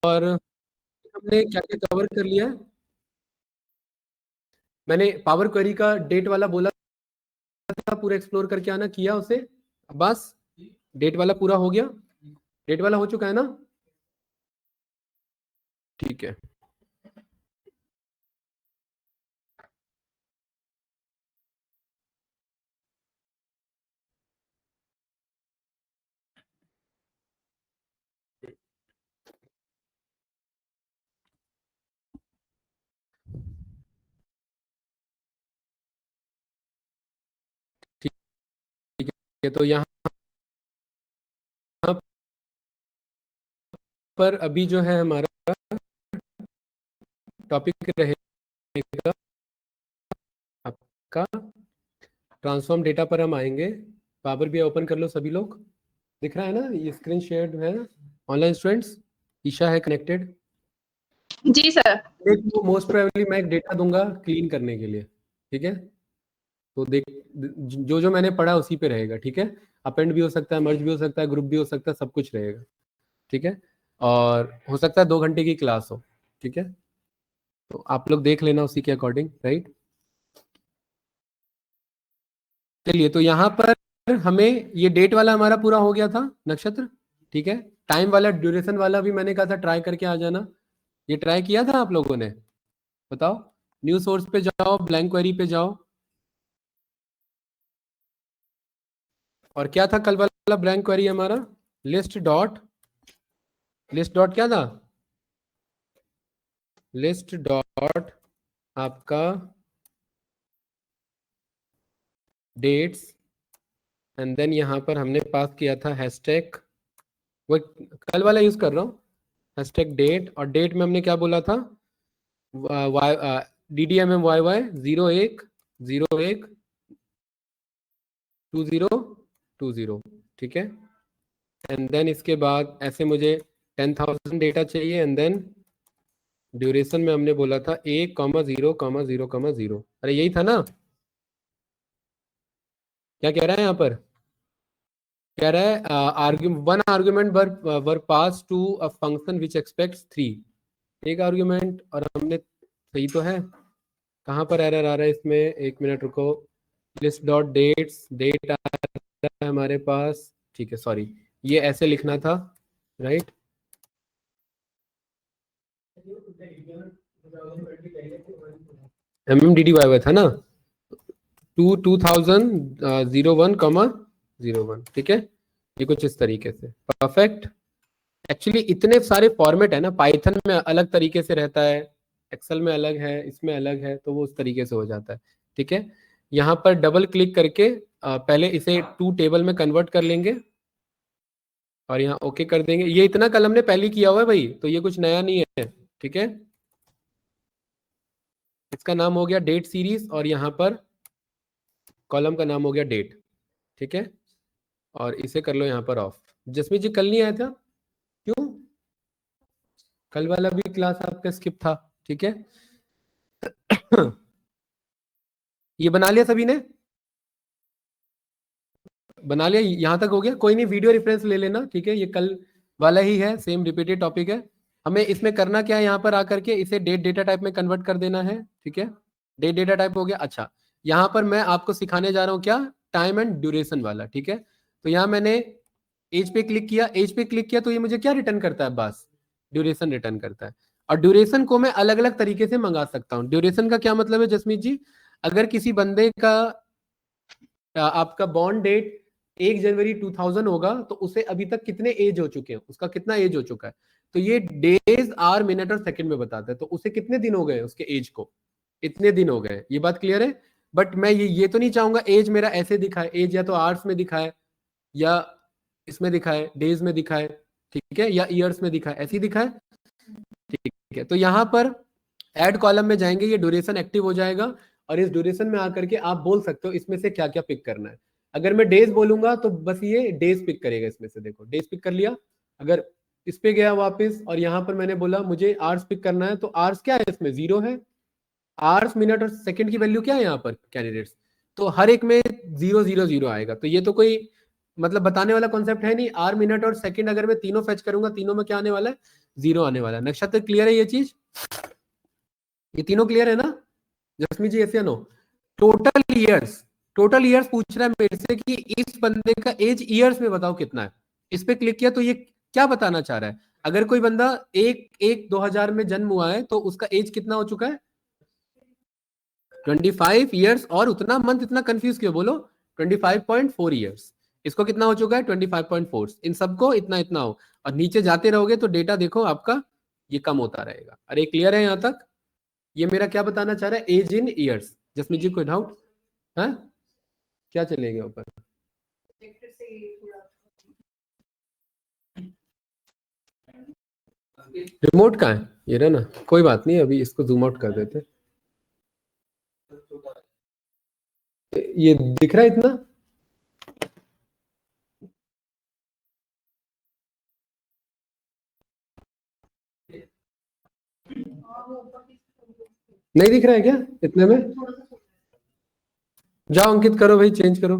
और हमने क्या क्या कवर कर लिया है? मैंने पावर क्वेरी का डेट वाला बोला था, पूरा एक्सप्लोर करके आना, किया उसे? बस डेट वाला पूरा हो गया, डेट वाला हो चुका है ना? ठीक है। ठीक है, तो यहाँ पर अभी जो है हमारा टॉपिक रहेगा आपका ट्रांसफॉर्म डेटा पर हम आएंगे। पावर भी ओपन कर लो सभी लोग, दिख रहा है ना ये स्क्रीन शेयर है? ऑनलाइन स्टूडेंट्स, ईशा है कनेक्टेड? जी सर। देखो मोस्ट प्रोबेबली मैं एक डेटा दूंगा क्लीन करने के लिए, ठीक है? तो देख, जो जो मैंने पढ़ा उसी पे रहेगा, ठीक है? अपेंड भी हो सकता है, मर्ज भी हो सकता है, ग्रुप भी हो सकता है, सब कुछ रहेगा, ठीक है? और हो सकता है 2 घंटे की क्लास हो, ठीक है? तो आप लोग देख लेना उसी के अकॉर्डिंग, राइट? चलिए, तो यहाँ पर हमें ये डेट वाला हमारा पूरा हो गया था, नक्षत्र, ठीक है? टाइम वाला, ड्यूरेशन वाला भी मैंने कहा था ट्राई करके आ जाना। ये ट्राई किया था आप लोगों ने? बताओ। न्यू सोर्स पे जाओ, ब्लैंक क्वेरी पे जाओ। और क्या था कल वाला ब्लैंक क्वेरी हमारा? लिस्ट डॉट क्या था? लिस्ट डॉट आपका डेट्स, एंड देन यहां पर हमने पास किया था हैशटैग, वो कल वाला यूज कर रहा हूँ, हैशटैग डेट। और डेट में हमने क्या बोला था? वाई, DDMMYY 0101 2020, ठीक है? एंड देन इसके बाद ऐसे मुझे 10,000 डेटा चाहिए, एंड देन ड्यूरेशन में हमने बोला था 1,0,0,0, अरे यही था ना? क्या कह रहा है यहाँ पर? कह रहा है one argument were pass to a function which expects 3। एक आर्ग्यूमेंट, और हमने, सही तो है? कहाँ पर एरर आ रहा है इसमें? एक मिनट रुको। लिस्ट डॉट डेट्स, डेट आ रहा है हमारे पास, ठीक है, सॉरी, ये ऐसे लिखना था, राइट? MMDDY था ना? 2001,01, ठीक है? ये कुछ इस तरीके से, परफेक्ट। एक्चुअली इतने सारे फॉर्मेट है ना, पाइथन में अलग तरीके से रहता है, एक्सेल में अलग है, इसमें अलग है, तो वो उस तरीके से हो जाता है, ठीक है? यहाँ पर डबल क्लिक करके पहले इसे 2 टेबल में कन्वर्ट कर लेंगे, और यहाँ ओके कर देंगे। ये इतना कल हमने पहले ही किया हुआ है भाई, तो ये कुछ नया नहीं है, ठीक है? इसका नाम हो गया डेट सीरीज, और यहाँ पर कॉलम का नाम हो गया डेट, ठीक है? और इसे कर लो यहाँ पर ऑफ। जसमीत जी कल नहीं आया था, क्यों? कल वाला भी क्लास आपका स्किप था, ठीक है? ये बना लिया सभी ने? बना लिया, यहां तक हो गया? कोई नहीं, वीडियो रेफरेंस ले लेना, ठीक है? ये कल वाला ही है, सेम रिपीटेड टॉपिक है। हमें इसमें करना क्या है, यहाँ पर आकर के इसे डेट डेटा टाइप में कन्वर्ट कर देना है, ठीक है? डेट डेटा टाइप हो गया। अच्छा, यहाँ पर मैं आपको सिखाने जा रहा हूँ क्या? टाइम एंड ड्यूरेशन वाला, ठीक है? तो यहाँ मैंने एज पे क्लिक किया, एज पे क्लिक किया तो ये मुझे क्या रिटर्न करता है? बस ड्यूरेशन रिटर्न करता है। और ड्यूरेशन को मैं अलग अलग तरीके से मंगा सकता हूँ। ड्यूरेशन का क्या मतलब है जसमीत जी? अगर किसी बंदे का आपका बॉन्ड डेट 1 जनवरी 2000 होगा, तो उसे अभी तक कितने एज हो चुके हैं, उसका कितना एज हो चुका है, तो ये डेज, आवर, मिनट और सेकंड में बताता है। तो उसे कितने दिन हो गए उसके एज को, इतने दिन हो गए। ये बात क्लियर है? बट मैं ये तो नहीं चाहूंगा एज मेरा ऐसे दिखाए, एज या तो आवर्स में दिखाए, या इसमें दिखाए, डेज में दिखाए, ठीक है, या ईयर्स में दिखाए, ऐसे ही दिखाए, ठीक है? तो यहाँ पर ऐड कॉलम में जाएंगे, ये ड्यूरेशन एक्टिव हो जाएगा, और इस ड्यूरेशन में आकर के आप बोल सकते हो इसमें से क्या क्या पिक करना है। अगर मैं डेज बोलूंगा तो बस ये डेज पिक करेगा इसमें से, देखो डेज पिक कर लिया। अगर इस पे गया वापस, और यहाँ पर मैंने बोला मुझे आवर्स पिक करना है, तो आवर्स क्या है इसमें? 0 है। आवर्स, मिनट और सेकंड की वैल्यू क्या है यहाँ पर कैंडिडेट्स? तो हर एक में 0 0 0 आएगा। तो ये तो कोई मतलब बताने वाला कॉन्सेप्ट है नहीं। आर, मिनट और सेकंड अगर मैं तीनों फेच करूंगा, तीनों में क्या आने वाला है? 0 आने वाला है। नक्षत्र क्लियर है ये चीज? ये तीनों क्लियर है ना? जसमी जी यस या नो? टोटल ईयर्स पूछ रहा है मेरे से कि इस बंदे का एज ईयर्स में बताओ कितना है। इस पे क्लिक किया तो ये क्या बताना चाह रहा है? अगर कोई बंदा 1/1/2000 में जन्म हुआ है तो उसका एज कितना हो चुका है? 25 ईयर्स। और उतना मंथ इतना कंफ्यूज क्यों? बोलो 25.4 ईयर्स। इसको कितना हो चुका है? 25.4। इन सबको इतना इतना हो, और नीचे जाते रहोगे तो डेटा देखो आपका ये कम होता रहेगा। अरे क्लियर है यहां तक? ये मेरा क्या बताना चाह रहा है? Age in years. Jasmeet ji कोई डाउट है? क्या चलेगा ऊपर? रिमोट का है ये रहा ना, कोई बात नहीं, अभी इसको जूम आउट कर देते। ये दिख रहा है इतना? नहीं दिख रहा है क्या इतने में? जाओ अंकित करो भाई, चेंज करो।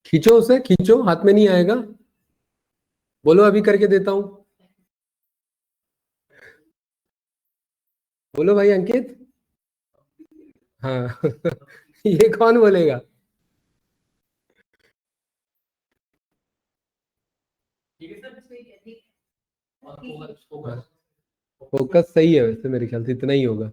खींचो उसे, खींचो, हाथ में नहीं आएगा। बोलो अभी करके देता हूं। बोलो भाई अंकित। हाँ ये कौन बोलेगा? फोकस सही है वैसे, मेरे ख्याल से इतना ही होगा।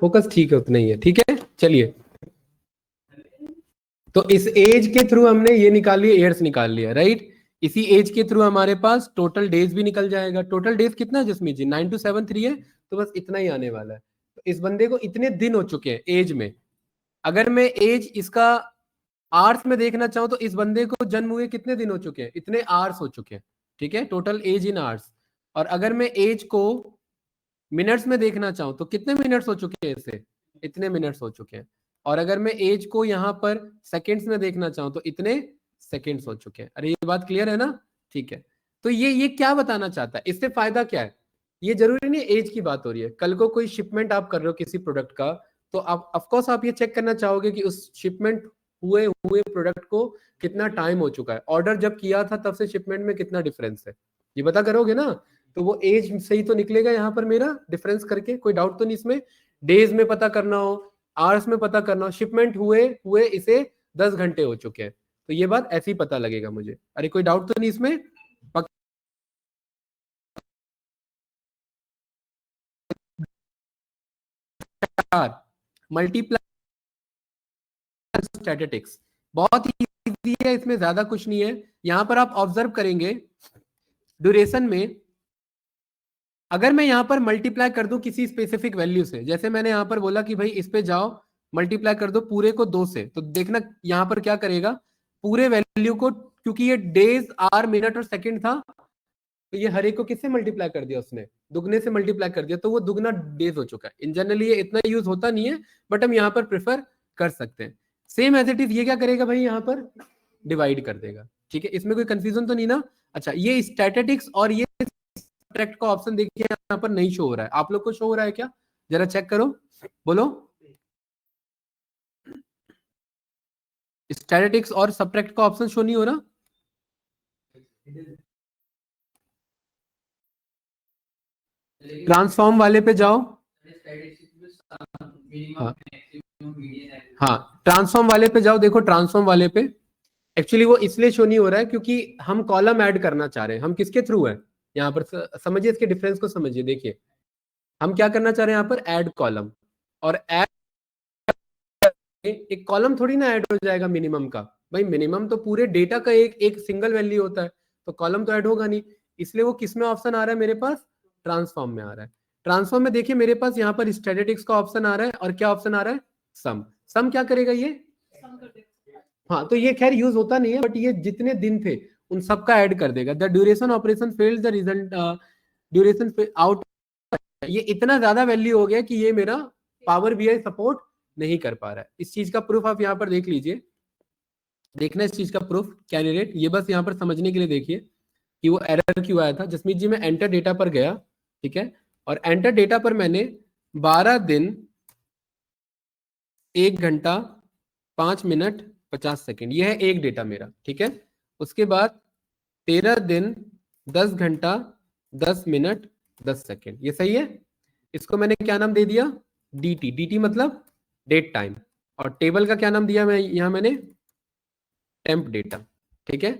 फोकस ठीक है, उतना ही है। ठीक है चलिए, तो इस एज के थ्रू हमने ये निकाल लिया, ईयर्स निकाल लिया, राइट। इसी एज के थ्रू हमारे पास टोटल डेज भी निकल जाएगा। टोटल डेज कितना है जसमीत जी? 9273 है, तो बस इतना ही आने वाला है। तो इस बंदे को इतने दिन हो चुके हैं एज में। अगर मैं एज इसका आर्स में देखना चाहूं तो इस बंदे को जन्म हुए कितने दिन हो चुके हैं? इतने आर्स हो चुके हैं। ठीक है, टोटल एज इन आर्स। और अगर मैं एज को मिनट्स में देखना चाहूं तो कितने मिनट्स हो चुके हैं इसे? इतने मिनट्स हो चुके हैं। और अगर मैं एज को यहाँ पर सेकेंड्स में देखना चाहूं तो इतने सेकेंड्स हो चुके हैं। अरे ये बात क्लियर है ना? ठीक है, तो ये क्या बताना चाहता है? इससे फायदा क्या है? ये जरूरी नहीं एज की बात हो रही है, कल को कोई शिपमेंट आप कर रहे हो किसी प्रोडक्ट का, तो आप ऑफकोर्स आप ये चेक करना चाहोगे कि उस शिपमेंट हुए हुए प्रोडक्ट को कितना टाइम हो चुका है, ऑर्डर जब किया था तब से शिपमेंट में कितना डिफरेंस है, ये पता करोगे ना। तो वो एज से ही तो निकलेगा यहाँ पर मेरा डिफरेंस करके, कोई डाउट तो नहीं इसमें? डेज में पता करना हो, आवर्स में पता करना हो, शिपमेंट हुए हुए इसे 10 घंटे हो चुके हैं, तो ये बात ऐसे ही पता लगेगा मुझे। अरे कोई डाउट तो नहीं इसमें? मल्टीप्लाई स्टैटिस्टिक्स बहुत इजी है, इसमें ज्यादा कुछ नहीं है। यहां पर आप ऑब्जर्व करेंगे ड्यूरेशन में, अगर मैं यहां पर मल्टीप्लाई कर दूं किसी स्पेसिफिक वैल्यू से, जैसे मैंने यहां पर बोला कि भाई इस पे जाओ मल्टीप्लाई कर दो पूरे को 2 से, तो देखना यहां पर क्या करेगा, पूरे वैल्यू को, क्योंकि ये डेज आर मिनट और सेकंड था, तो ये हर एक को किससे मल्टीप्लाई कर दिया उसने? दुगने से मल्टीप्लाई कर दिया, तो वो दुगना डेज हो चुका है। इन जनरली ये इतना यूज होता नहीं है, बट हम यहाँ पर प्रेफर कर सकते हैं। सेम एज इट इज ये क्या करेगा भाई, यहाँ पर डिवाइड कर देगा। ठीक है, इसमें कोई कंफ्यूजन तो नहीं ना? अच्छा, ये स्टैटिस्टिक्स और ये सब्ट्रैक्ट का ऑप्शन देखिए यहाँ पर नहीं शो हो रहा है, आप लोग को शो हो रहा है क्या? जरा चेक करो, बोलो। स्टैटिस्टिक्स और सब्ट्रैक्ट का ऑप्शन शो नहीं हो रहा? ट्रांसफॉर्म वाले पे जाओ। हाँ हाँ, ट्रांसफॉर्म वाले पे जाओ, देखो ट्रांसफॉर्म वाले पे एक्चुअली वो इसलिए शो नहीं हो रहा है क्योंकि हम कॉलम ऐड करना चाह रहे हैं। हम किसके थ्रू है यहाँ पर? समझिए इसके डिफरेंस को, समझिए। देखिए हम क्या करना चाह रहे हैं यहाँ पर, ऐड कॉलम। और ऐड, एक कॉलम थोड़ी ना ऐड हो जाएगा मिनिमम का, भाई मिनिमम तो पूरे डेटा का एक एक सिंगल वैल्यू होता है, तो कॉलम तो ऐड होगा नहीं। इसलिए वो किस में ऑप्शन आ रहा है मेरे पास? ट्रांसफॉर्म में आ रहा है। ट्रांसफॉर्म में देखिए मेरे पास यहाँ पर स्टैटिस्टिक्स का ऑप्शन आ रहा है, और क्या ऑप्शन आ रहा है? सम। सम क्या करेगा ये? हाँ, तो ये खैर यूज होता नहीं है, बट ये जितने दिन थे उन सबका ऐड कर देगा। The duration operation fails the result, duration out, ये इतना ज्यादा वैल्यू हो गया कि ये मेरा पावर बीआई सपोर्ट नहीं कर पा रहा है। इस चीज का प्रूफ आप यहाँ पर देख लीजिए। देखना इस चीज का प्रूफ कैंडिडेट, ये बस यहाँ पर समझने के लिए देखिए कि वो एरर क्यों आया था। जसमीत जी मैं एंटर डेटा पर गया, ठीक है, और एंटर डेटा पर मैंने 12 दिन 1 घंटा 5 मिनट 50 सेकंड, ये है एक डेटा मेरा, ठीक है। उसके बाद 13 दिन 10 घंटा 10 मिनट 10 सेकंड, ये सही है। इसको मैंने क्या नाम दे दिया, dt, dt मतलब डेट टाइम, और टेबल का क्या नाम दिया मैं यहां मैंने, टेम्प डेटा, ठीक है।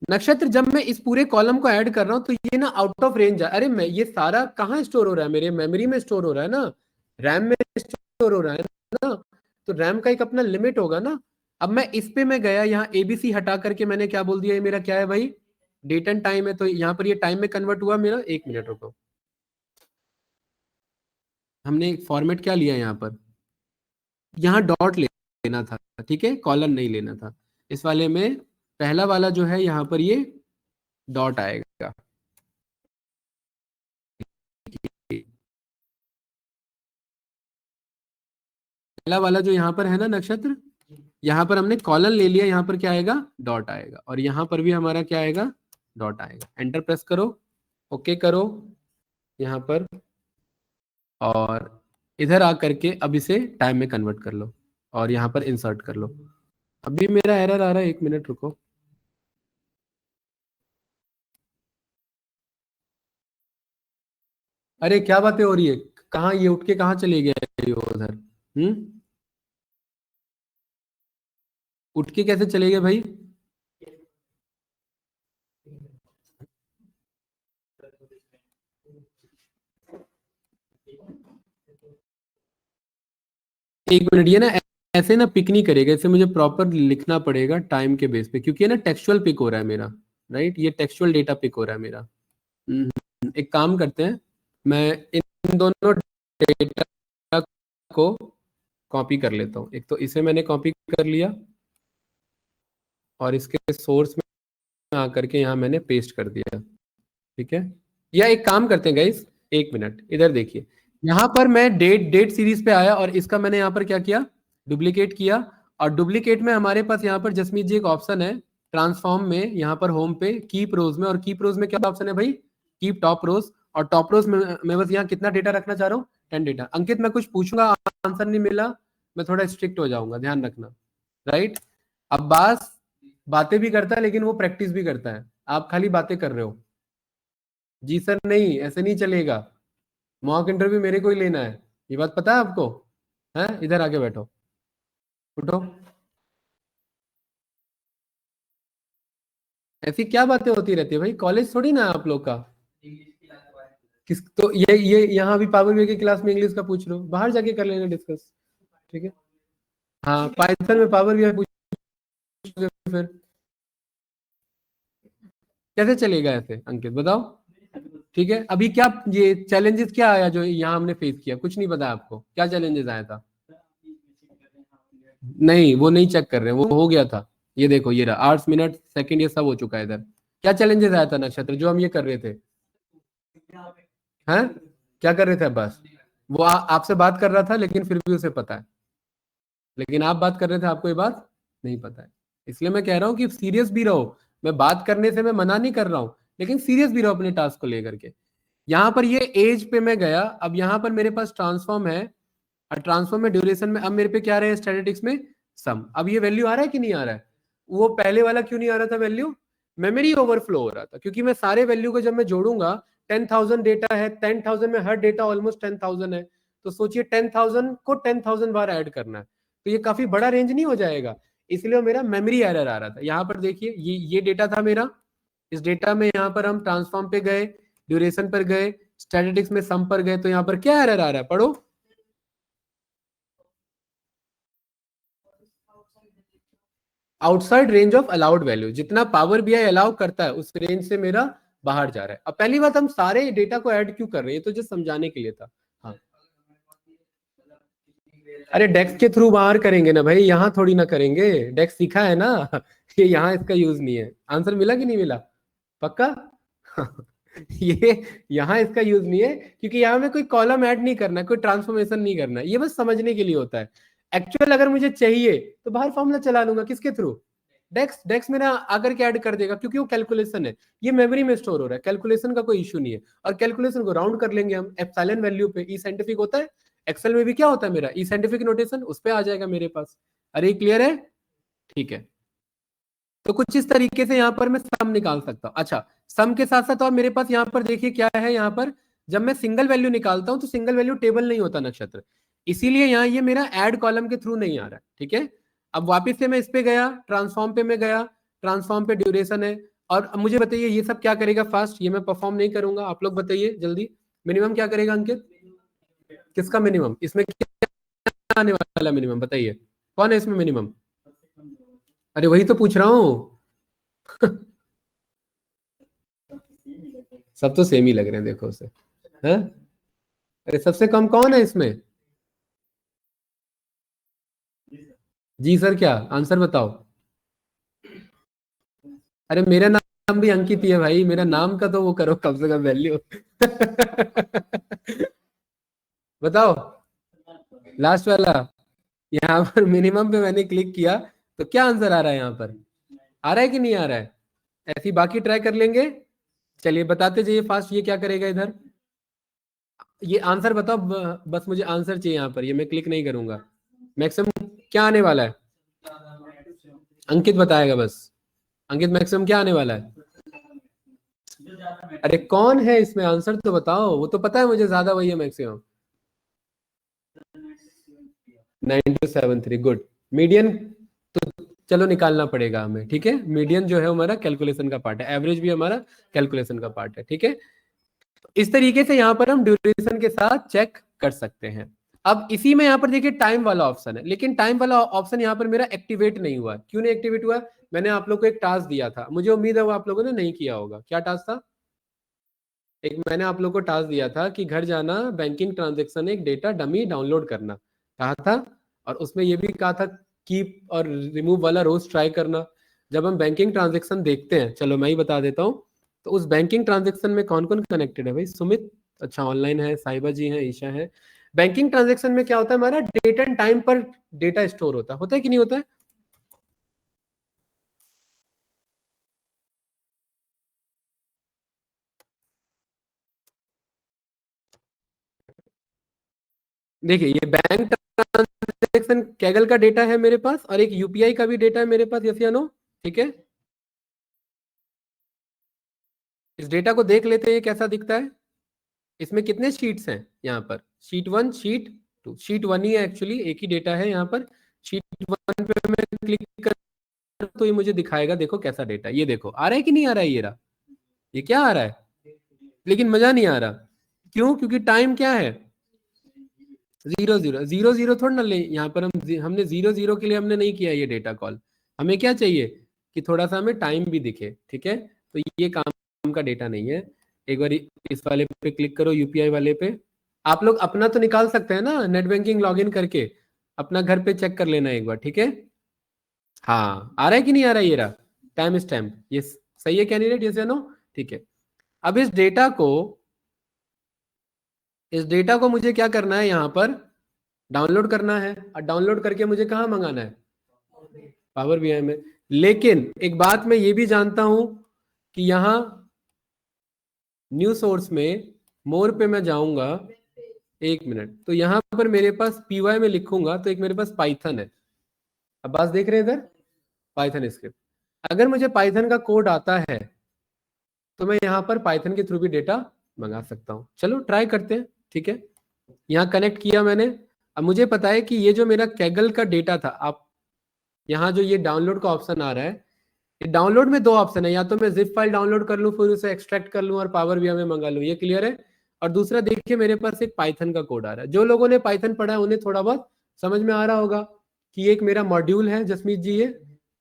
नक्षत्र जब मैं इस पूरे कॉलम को ऐड कर रहा हूं तो ये ना आउट ऑफ रेंज है। अरे मैं ये सारा कहाँ स्टोर हो रहा है, मेरे मेमोरी में स्टोर हो रहा है ना, रैम में स्टोर हो रहा है ना, तो रैम का एक अपना लिमिट होगा ना। अब मैं इस पे मैं गया, यहाँ एबीसी हटा करके मैंने क्या बोल दिया, ये मेरा क्या है भाई, डेट एंड टाइम है, तो यहाँ पर ये टाइम में कन्वर्ट हुआ मेरा। 1 मिनट रुको, हमने फॉर्मेट क्या लिया यहाँ पर, यहाँ डॉट लेना था, ठीक है, कॉलन नहीं लेना था। इस वाले में पहला वाला जो है यहाँ पर ये डॉट आएगा, पहला वाला जो यहाँ पर है ना नक्षत्र, यहाँ पर हमने कॉलन ले लिया, यहाँ पर क्या आएगा, डॉट आएगा, और यहाँ पर भी हमारा क्या आएगा, डॉट आएगा। एंटर प्रेस करो, ओके करो यहाँ पर, और इधर आ करके अब इसे टाइम में कन्वर्ट कर लो और यहाँ पर इंसर्ट कर लो। अभी मेरा एरर आ रहा है, 1 मिनट रुको। अरे क्या बातें हो रही है, कहाँ ये उठ के कहाँ चले गया ये उधर, उठ के कैसे चले गए भाई। एक मिनट, ये ना ऐसे ना पिक नहीं करेगा, इसे मुझे प्रॉपर लिखना पड़ेगा टाइम के बेस पे, क्योंकि ये ना टेक्सचुअल पिक हो रहा है मेरा, राइट, ये टेक्सचुअल डेटा पिक हो रहा है मेरा। एक काम करते हैं, मैं इन दोनों डेटा को कॉपी कर लेता हूँ। एक तो इसे मैंने कॉपी कर लिया और इसके सोर्स में आकर के यहाँ मैंने पेस्ट कर दिया, ठीक है। या एक काम करते हैं गाइस, 1 मिनट इधर देखिए, यहाँ पर मैं डेट डेट सीरीज पे आया और इसका मैंने यहाँ पर क्या किया, डुप्लीकेट किया। और डुप्लीकेट में हमारे पास यहाँ पर जसमीत जी एक ऑप्शन है ट्रांसफॉर्म में, यहाँ पर होम पे कीप रोज में, और कीप रोज में क्या ऑप्शन है भाई, कीप टॉप रोज। और टॉप रोज में मैं बस यहाँ कितना डेटा रखना चाह रहा हूँ, 10 डेटा। अंकित मैं कुछ पूछूंगा आंसर नहीं मिला, मैं थोड़ा स्ट्रिक्ट हो जाऊंगा, ध्यान रखना, राइट। अब्बास बातें भी करता है लेकिन वो प्रैक्टिस भी करता है, आप खाली बातें कर रहे हो। जी सर नहीं, ऐसे नहीं चलेगा, मॉक इंटरव्यू मेरे को ही लेना है, ये बात पता है आपको, है, इधर आके बैठो, उठो। ऐसी क्या बातें होती रहती है भाई, कॉलेज थोड़ी ना है आप लोग का। किस तो ये यहाँ भी पावर BI की क्लास में इंग्लिश का पूछ रहे हो, बाहर जाके कर लेना डिस्कस, ठीक है। हाँ पाइथन में पावर BI पूछोगे फिर कैसे चलेगा ऐसे, अंकित बताओ। ठीक है, अभी क्या ये चैलेंजेस क्या आया जो यहाँ हमने फेस किया, कुछ नहीं पता आपको क्या चैलेंजेस आया था। नहीं वो नहीं चेक कर रहे, वो हो गया था, ये देखो ये रहा 8 मिनट सेकंड, ये सब हो चुका है इधर। क्या चैलेंजेस आया था नक्षत्र जो हम ये कर रहे थे, हैं क्या कर रहे थे अब्बास, वो आपसे बात कर रहा था लेकिन फिर भी उसे पता है, लेकिन आप बात कर रहे थे आपको ये बात नहीं पता है। इसलिए मैं कह रहा हूँ कि सीरियस भी रहो, मैं बात करने से मैं मना नहीं कर रहा हूँ, लेकिन सीरियस भी रहो अपने टास्क को लेकर के। यहाँ पर ये एज पे मैं गया, अब यहाँ पर मेरे पास ट्रांसफॉर्म है, और ट्रांसफॉर्म में ड्यूरेशन में अब मेरे पे क्या रहा है स्टैटिस्टिक्स में सम। अब ये वैल्यू आ रहा है कि नहीं आ रहा है, वो पहले वाला क्यों नहीं आ रहा था वैल्यू, मेमोरी ओवरफ्लो हो रहा था, क्योंकि मैं सारे वैल्यू को जब मैं जोड़ूंगा 10,000 डेटा है, 10,000 में हर डेटा ऑलमोस्ट 10,000 है, तो सोचिए 10,000 को 10,000 बार ऐड करना है, तो ये काफी बड़ा रेंज नहीं हो जाएगा, इसलिए मेरा मेमोरी एरर आ रहा था। यहाँ पर देखिए ये डेटा था मेरा, इस डेटा में यहाँ पर हम ट्रांसफॉर्म पे गए, ड्यूरेशन पर गए, स्टैटिस्टिक्स में सम पर गए, तो यहाँ पर क्या एरर आ रहा है पढ़ो, outside range of allowed value, जितना पावर BI अलाउ करता है उस रेंज से मेरा बाहर जा रहा है। अब पहली बात हम सारे डेटा को ऐड क्यों कर रहे हैं, तो जस्ट समझाने के लिए था। हाँ अरे डेक्स के थ्रू बाहर करेंगे ना भाई, यहाँ थोड़ी ना करेंगे, डेक्स सीखा है ना ये यहाँ इसका यूज नहीं है। आंसर मिला कि नहीं मिला, पक्का ये यहाँ इसका यूज नहीं है, क्योंकि यहाँ में कोई कॉलम ऐड नहीं करना है, कोई ट्रांसफॉर्मेशन नहीं करना है, ये बस समझने के लिए होता है। एक्चुअल अगर मुझे चाहिए तो बाहर फॉर्मूला चला लूंगा, किसके थ्रू, डेक्स डेक्स मेरा आकर के ऐड कर देगा, क्योंकि वो कैलकुलेशन है, ये मेमोरी में स्टोर हो रहा है, कैलकुलेशन का कोई इशू नहीं है। और कैलकुलेशन को राउंड कर लेंगे हम एप्सिलॉन वैल्यू पे। ई साइंटिफिक होता है, एक्सेल में भी क्या होता है मेरा ई साइंटिफिक नोटेशन, उस पे आ जाएगा मेरे पास। अरे क्लियर है? ठीक है, तो कुछ इस तरीके से यहाँ पर मैं सम निकाल सकता हूँ। अच्छा, सम के साथ साथ और मेरे पास यहाँ पर देखिए क्या है, यहाँ पर जब मैं सिंगल वैल्यू निकालता हूँ तो सिंगल वैल्यू टेबल नहीं होता नक्षत्र, इसीलिए यहाँ ये मेरा ऐड कॉलम के थ्रू नहीं आ रहा है। ठीक है, अब वापिस से मैं इस पे गया, ट्रांसफॉर्म पे मैं गया, ट्रांसफॉर्म पे ड्यूरेशन है। और अब मुझे बताइए ये सब क्या करेगा फास्ट, ये मैं परफॉर्म नहीं करूंगा, आप लोग बताइए जल्दी। मिनिमम क्या करेगा अंकित? किसका मिनिमम? इसमें क्या आने वाला मिनिमम बताइए, कौन है इसमें मिनिमम? अरे वही तो पूछ रहा हूँ। सब तो सेम ही लग रहे हैं देखो उसे, हैं? अरे सबसे कम कौन है इसमें? जी सर, क्या आंसर बताओ। अरे मेरा नाम भी अंकित ही है भाई, मेरा नाम का तो वो करो कम से कम वैल्यू। बताओ लास्ट वाला, यहाँ पर मिनिमम पे मैंने क्लिक किया तो क्या आंसर आ रहा है यहाँ पर? आ रहा है कि नहीं आ रहा है? ऐसी बाकी ट्राई कर लेंगे। चलिए बताते जाइए फास्ट, ये क्या करेगा इधर? ये आंसर बताओ, बस मुझे आंसर चाहिए यहाँ पर, ये मैं क्लिक नहीं करूंगा। मैक्सिमम क्या आने वाला है? अंकित बताएगा बस। अंकित मैक्सिमम क्या आने वाला है? अरे कौन है इसमें, आंसर तो बताओ, वो तो पता है मुझे, ज्यादा वही है मैक्सिमम। 9273, गुड। मीडियन तो चलो निकालना पड़ेगा हमें, ठीक है, मीडियन जो है हमारा कैलकुलेशन का पार्ट है, एवरेज भी हमारा कैलकुलेशन का पार्ट है। ठीक है, इस तरीके से यहाँ पर हम ड्यूरेशन के साथ चेक कर सकते हैं। अब इसी में यहाँ पर देखिए टाइम वाला ऑप्शन है, लेकिन टाइम वाला ऑप्शन यहाँ पर मेरा एक्टिवेट नहीं हुआ। क्यों नहीं एक्टिवेट हुआ? मैंने आप लोग को एक टास्क दिया था, मुझे उम्मीद है वो आप लोगों ने नहीं किया होगा। क्या टास्क था? एक मैंने आप लोग को टास्क दिया था कि घर जाना, बैंकिंग ट्रांजेक्शन एक डेटा डमी डाउनलोड करना कहा था, और उसमें ये भी कहा था कीप और रिमूव वाला रोज ट्राई करना। जब हम बैंकिंग ट्रांजेक्शन देखते हैं, चलो मैं ही बता देता हूँ, तो उस बैंकिंग ट्रांजेक्शन में कौन कौन कनेक्टेड है भाई? सुमित अच्छा ऑनलाइन है, साहिबा जी हैं, ईशा है। बैंकिंग ट्रांजेक्शन में क्या होता है, हमारा डेट एंड टाइम पर डेटा स्टोर होता है कि नहीं होता है? देखिए ये बैंक ट्रांजेक्शन कैगल का डेटा है मेरे पास, और एक यूपीआई का भी डेटा है मेरे पास, यस या नो? ठीक है, इस डेटा को देख लेते हैं कैसा दिखता है। इसमें कितने शीट्स हैं यहाँ पर? Sheet one, sheet two, sheet one ही है एक्चुअली, एक ही डेटा है यहाँ पर। शीट वन पे मैं क्लिक कर तो ये मुझे दिखाएगा, देखो कैसा डेटा, ये देखो आ रहा है कि नहीं आ रहा है? ये रहा, ये क्या आ रहा है, लेकिन मजा नहीं आ रहा। क्यों? क्योंकि टाइम क्या है? 0 0 0 0 थोड़ा ना ले, यहाँ पर हमने 0 0 के लिए हमने नहीं किया ये डेटा कॉल। हमें क्या चाहिए कि थोड़ा सा हमें टाइम भी दिखे। ठीक है, तो ये काम का डेटा नहीं है। एक बार इस वाले पे क्लिक करो, यूपीआई वाले पे। आप लोग अपना तो निकाल सकते हैं ना, नेट बैंकिंग लॉग इन करके अपना घर पे चेक कर लेना एक बार। ठीक है, हाँ आ रहा है कि नहीं आ रहा है? ये रहा टाइम स्टैम्प, ये सही है कैंडिडेट, यस या नो? ठीक है, अब इस डेटा को मुझे क्या करना है, यहाँ पर डाउनलोड करना है। और डाउनलोड करके मुझे कहाँ मंगाना है? पावर बीआई में। लेकिन एक बात मैं ये भी जानता हूं कि यहाँ न्यू सोर्स में मोर पे मैं जाऊंगा, एक मिनट, तो यहाँ पर मेरे पास पीवाई में लिखूंगा तो एक मेरे पास पाइथन है। अब बात देख रहे हैं इधर, पाइथन स्क्रिप्ट। अगर मुझे पाइथन का कोड आता है तो मैं यहाँ पर पाइथन के थ्रू भी डेटा मंगा सकता हूँ। चलो ट्राई करते हैं। ठीक है, यहाँ कनेक्ट किया मैंने। अब मुझे पता है कि ये जो मेरा कैगल का डेटा था, आप यहाँ जो ये डाउनलोड का ऑप्शन आ रहा है, ये डाउनलोड में दो ऑप्शन है, या तो मैं जिप फाइल डाउनलोड कर लूँ फिर उसे एक्सट्रैक्ट कर लूँ और पावर बीआई में मंगा लूँ, ये क्लियर है। और दूसरा देखिए मेरे पास एक पाइथन का कोड आ रहा है। जो लोगों ने पाइथन पढ़ा है उन्हें थोड़ा बहुत समझ में आ रहा होगा कि एक मेरा मॉड्यूल है जसमीत जी, ये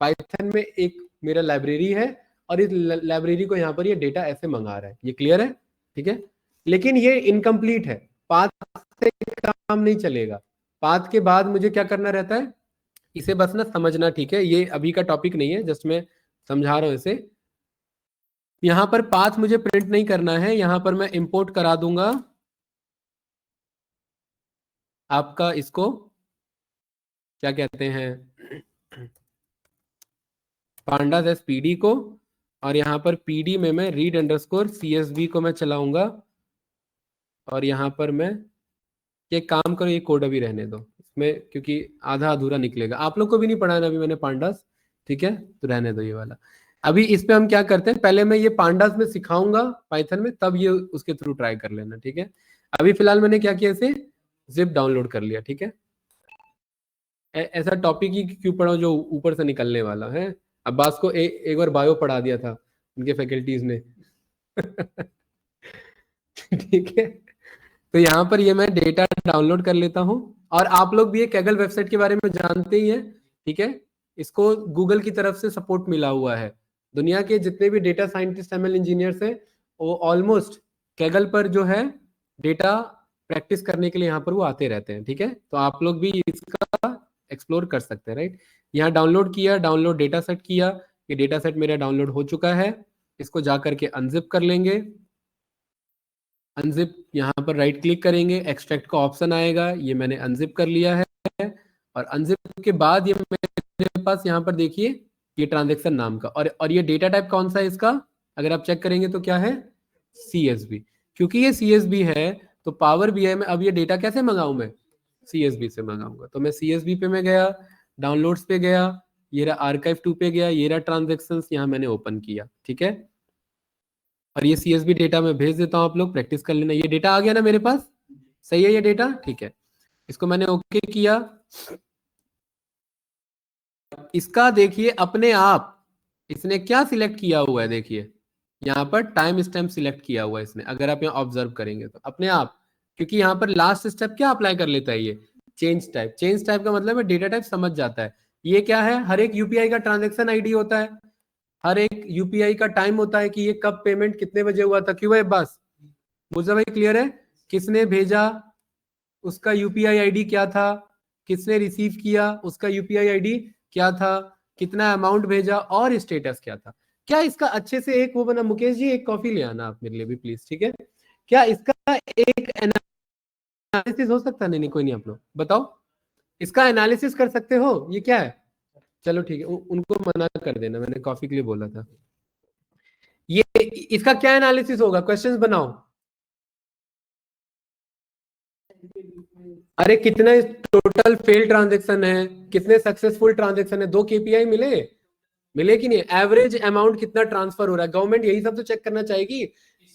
पाइथन में एक मेरा लाइब्रेरी है, और इस लाइब्रेरी को यहाँ पर ये डेटा ऐसे मंगा रहा है, ये क्लियर है। ठीक है, लेकिन ये इनकम्प्लीट है, पाथ से काम नहीं चलेगा। पाथ के बाद मुझे क्या करना रहता है, इसे बस ना समझना, ठीक है, ये अभी का टॉपिक नहीं है, जस्ट मैं समझा रहा हूं इसे। यहां पर पाथ मुझे प्रिंट नहीं करना है, यहां पर मैं इंपोर्ट करा दूंगा आपका इसको, क्या कहते हैं, पांडास एस पीडी को, और यहाँ पर पीडी में मैं रीड अंडरस्कोर CSV को मैं चलाऊंगा, और यहाँ पर मैं ये काम करो, ये कोड अभी रहने दो इसमें क्योंकि आधा अधूरा निकलेगा। आप लोग को भी नहीं पढ़ा है ना अभी मैंने पांडास, ठीक है, तो रहने दो ये वाला। अभी इस पे हम क्या करते हैं, पहले मैं ये पांडास में सिखाऊंगा पाइथन में, तब ये उसके थ्रू ट्राई कर लेना, ठीक है। अभी फिलहाल मैंने क्या किया, इसे जिप डाउनलोड कर लिया, ठीक है। ऐसा टॉपिक ही क्यों पढ़ा जो ऊपर से निकलने वाला है। अब्बास को एक बार बायो पढ़ा दिया था उनके फैकल्टीज ने ठीक है। तो यहाँ पर ये मैं डेटा डाउनलोड कर लेता हूँ, और आप लोग भी ये कैगल वेबसाइट के बारे में जानते ही हैं, ठीक है। इसको गूगल की तरफ से सपोर्ट मिला हुआ है। दुनिया के जितने भी डेटा साइंटिस्ट ML इंजीनियर्स हैं वो ऑलमोस्ट कैगल पर जो है डेटा प्रैक्टिस करने के लिए यहाँ पर वो आते रहते हैं, ठीक है। तो आप लोग भी इसका एक्सप्लोर कर सकते हैं, राइट। यहाँ डाउनलोड किया, डाउनलोड डेटा सेट किया, ये डेटा सेट मेरा डाउनलोड हो चुका है। इसको जा करके अनजिप कर लेंगे। अनजिप यहाँ पर राइट क्लिक करेंगे, एक्सट्रैक्ट का ऑप्शन आएगा, ये मैंने अनजिप कर लिया है। और अनजिप के बाद ये मेरे पास यहाँ पर देखिए ये ट्रांजेक्शन नाम का, और ये डेटा टाइप कौन सा है इसका, अगर आप चेक करेंगे तो क्या है, CSV। क्योंकि ये CSV है तो पावर BI में अब ये डेटा कैसे मंगाऊं मैं, CSV से मंगाऊंगा। तो मैं CSV पे मैं गया, डाउनलोड्स पे गया, ये रहा आर्काइव 2 पे गया, ये रहा ट्रांजेक्शंस, यहाँ मैंने ओपन किया, ठीक है। और ये CSV डेटा मैं भेज देता हूँ, आप लोग प्रैक्टिस कर लेना। ये डेटा आ गया ना मेरे पास, सही है ये डेटा, ठीक है। इसको मैंने ओके किया। इसका देखिए अपने आप इसने क्या सिलेक्ट किया हुआ है, देखिए यहाँ पर टाइम स्टैम्प सिलेक्ट किया हुआ है इसने, अगर आप यहाँ ऑब्जर्व करेंगे तो अपने आप, क्योंकि यहाँ पर लास्ट स्टेप क्या अप्लाई कर लेता है ये चेंज टाइप। चेंज टाइप का मतलब है डेटा टाइप समझ जाता है। ये क्या है, हर एक यूपीआई का ट्रांजेक्शन आईडी होता है, हर एक यूपीआई का टाइम होता है कि ये कब पेमेंट कितने बजे हुआ था। क्यों भाई, बस मुझे भाई क्लियर है, किसने भेजा उसका यूपीआई आईडी क्या था, किसने रिसीव किया उसका यूपीआई आईडी क्या था, कितना अमाउंट भेजा और स्टेटस क्या था। क्या इसका अच्छे से एक वो बना, मुकेश जी एक कॉफी ले आना आप मेरे लिए भी प्लीज, ठीक है। क्या इसका एक एनालिसिस हो सकता है, नहीं कोई नहीं, आप लोग बताओ इसका एनालिसिस कर सकते हो, ये क्या है। चलो ठीक है, उनको मना कर देना, मैंने कॉफी के लिए बोला था। ये इसका क्या एनालिसिस होगा, क्वेश्चंस बनाओ। अरे कितने टोटल फेल ट्रांजेक्शन है, कितने सक्सेसफुल ट्रांजेक्शन है, 2 KPI मिले, मिले कि नहीं, एवरेज अमाउंट कितना ट्रांसफर हो रहा है। गवर्नमेंट यही सब तो चेक करना चाहेगी,